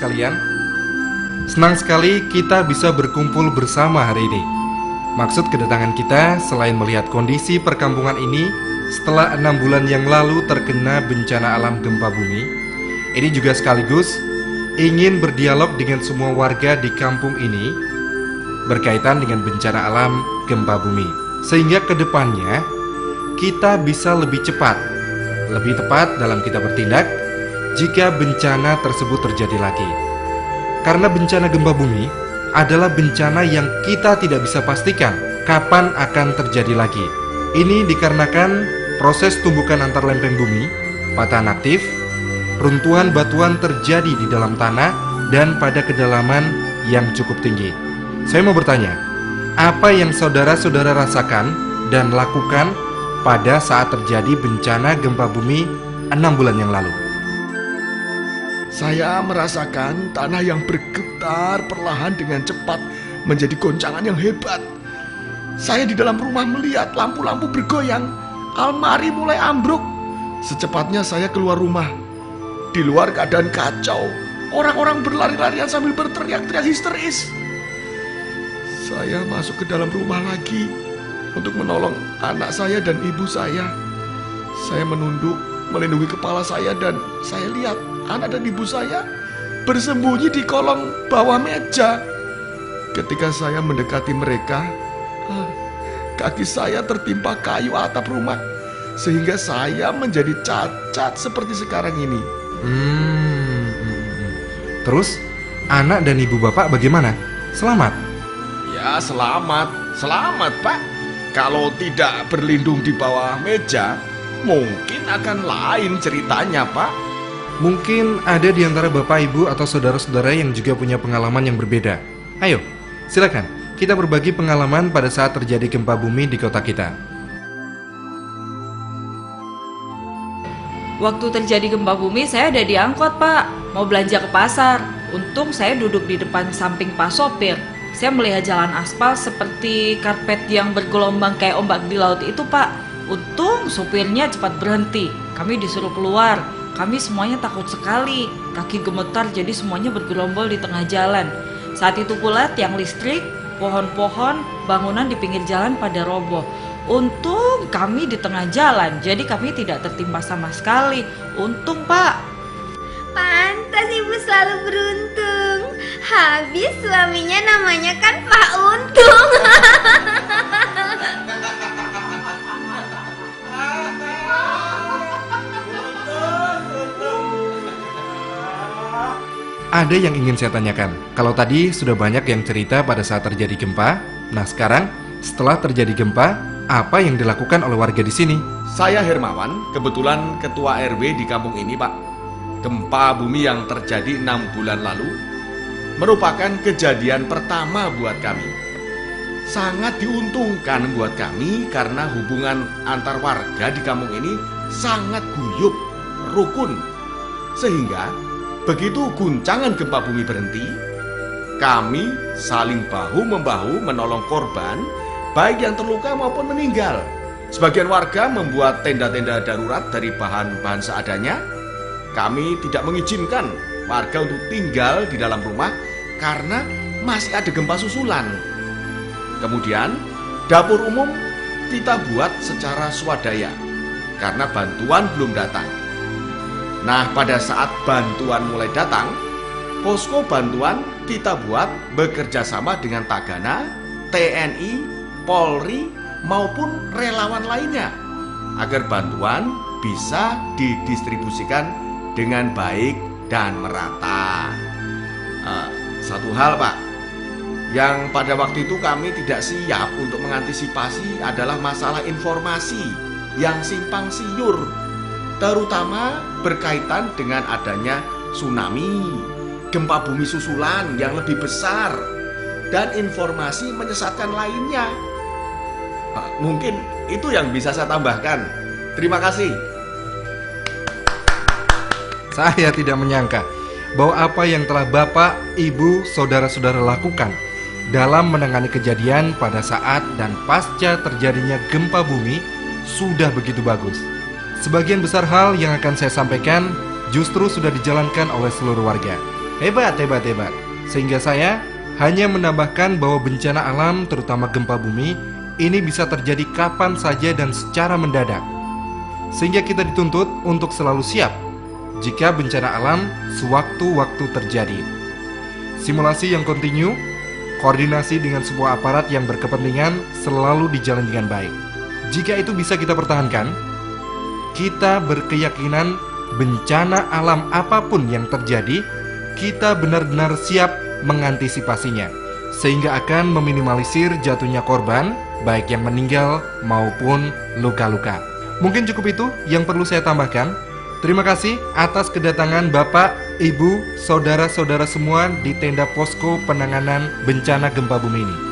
sekalian. Senang sekali kita bisa berkumpul bersama hari ini. Maksud kedatangan kita selain melihat kondisi perkampungan ini setelah 6 bulan yang lalu terkena bencana alam gempa bumi, ini juga sekaligus ingin berdialog dengan semua warga di kampung ini berkaitan dengan bencana alam gempa bumi, sehingga kedepannya kita bisa lebih cepat, lebih tepat dalam kita bertindak jika bencana tersebut terjadi lagi. Karena bencana gempa bumi adalah bencana yang kita tidak bisa pastikan kapan akan terjadi lagi. Ini dikarenakan proses tumbukan antar lempeng bumi, patahan aktif, runtuhan batuan terjadi di dalam tanah dan pada kedalaman yang cukup tinggi. Saya mau bertanya, apa yang saudara-saudara rasakan dan lakukan pada saat terjadi bencana gempa bumi 6 bulan yang lalu? Saya merasakan tanah yang bergetar perlahan dengan cepat menjadi goncangan yang hebat. Saya di dalam rumah melihat lampu-lampu bergoyang, almari mulai ambruk. Secepatnya saya keluar rumah. Di luar keadaan kacau, orang-orang berlari-larian sambil berteriak-teriak histeris. Saya masuk ke dalam rumah lagi untuk menolong anak saya dan ibu saya. Saya menunduk, melindungi kepala saya, dan saya lihat anak dan ibu saya bersembunyi di kolong bawah meja. Ketika saya mendekati mereka, kaki saya tertimpa kayu atap rumah, sehingga saya menjadi cacat seperti sekarang ini. Terus anak dan ibu bapak bagaimana? Selamat? Ya, selamat Pak. Kalau tidak berlindung di bawah meja, mungkin akan lain ceritanya Pak. Mungkin ada di antara bapak, ibu, atau saudara-saudara yang juga punya pengalaman yang berbeda. Ayo, silakan kita berbagi pengalaman pada saat terjadi gempa bumi di kota kita. Waktu terjadi gempa bumi saya ada di angkot Pak, mau belanja ke pasar. Untung saya duduk di depan samping Pak sopir. Saya melihat jalan aspal seperti karpet yang bergelombang kayak ombak di laut itu Pak. Untung sopirnya cepat berhenti. Kami disuruh keluar. Kami semuanya takut sekali. Kaki gemetar jadi semuanya bergerombol di tengah jalan. Saat itu pula tiang listrik, pohon-pohon, bangunan di pinggir jalan pada roboh. Untung kami di tengah jalan, jadi kami tidak tertimpa sama sekali. Untung Pak. Pantas ibu selalu beruntung. Habis suaminya namanya kan Pak Untung. Ada yang ingin saya tanyakan. Kalau tadi sudah banyak yang cerita pada saat terjadi gempa, nah sekarang setelah terjadi gempa, apa yang dilakukan oleh warga di sini? Saya Hermawan, kebetulan ketua RW di kampung ini Pak. Gempa bumi yang terjadi 6 bulan lalu merupakan kejadian pertama buat kami. Sangat diuntungkan buat kami karena hubungan antar warga di kampung ini sangat guyup, rukun. Sehingga begitu guncangan gempa bumi berhenti, kami saling bahu-membahu menolong korban, baik yang terluka maupun meninggal. Sebagian warga membuat tenda-tenda darurat dari bahan-bahan seadanya. Kami tidak mengizinkan warga untuk tinggal di dalam rumah karena masih ada gempa susulan. Kemudian, dapur umum kita buat secara swadaya karena bantuan belum datang. Nah, pada saat bantuan mulai datang, posko bantuan kita buat bekerja sama dengan Tagana, TNI, Polri, maupun relawan lainnya agar bantuan bisa didistribusikan dengan baik dan merata. Satu hal Pak, yang pada waktu itu kami tidak siap untuk mengantisipasi adalah masalah informasi yang simpang siur, terutama berkaitan dengan adanya tsunami, gempa bumi susulan yang lebih besar, dan informasi menyesatkan lainnya. Mungkin itu yang bisa saya tambahkan. Terima kasih. Saya tidak menyangka bahwa apa yang telah Bapak, Ibu, saudara-saudara lakukan dalam menangani kejadian pada saat dan pasca terjadinya gempa bumi sudah begitu bagus. Sebagian besar hal yang akan saya sampaikan justru sudah dijalankan oleh seluruh warga. Hebat. Sehingga saya hanya menambahkan bahwa bencana alam, terutama gempa bumi, ini bisa terjadi kapan saja dan secara mendadak. Sehingga kita dituntut untuk selalu siap jika bencana alam sewaktu-waktu terjadi. Simulasi yang kontinu, koordinasi dengan sebuah aparat yang berkepentingan selalu dijalani dengan baik. Jika itu bisa kita pertahankan, kita berkeyakinan bencana alam apapun yang terjadi, kita benar-benar siap mengantisipasinya, sehingga akan meminimalisir jatuhnya korban, baik yang meninggal maupun luka-luka. Mungkin cukup itu yang perlu saya tambahkan. Terima kasih atas kedatangan Bapak, Ibu, saudara-saudara semua di tenda posko penanganan bencana gempa bumi ini.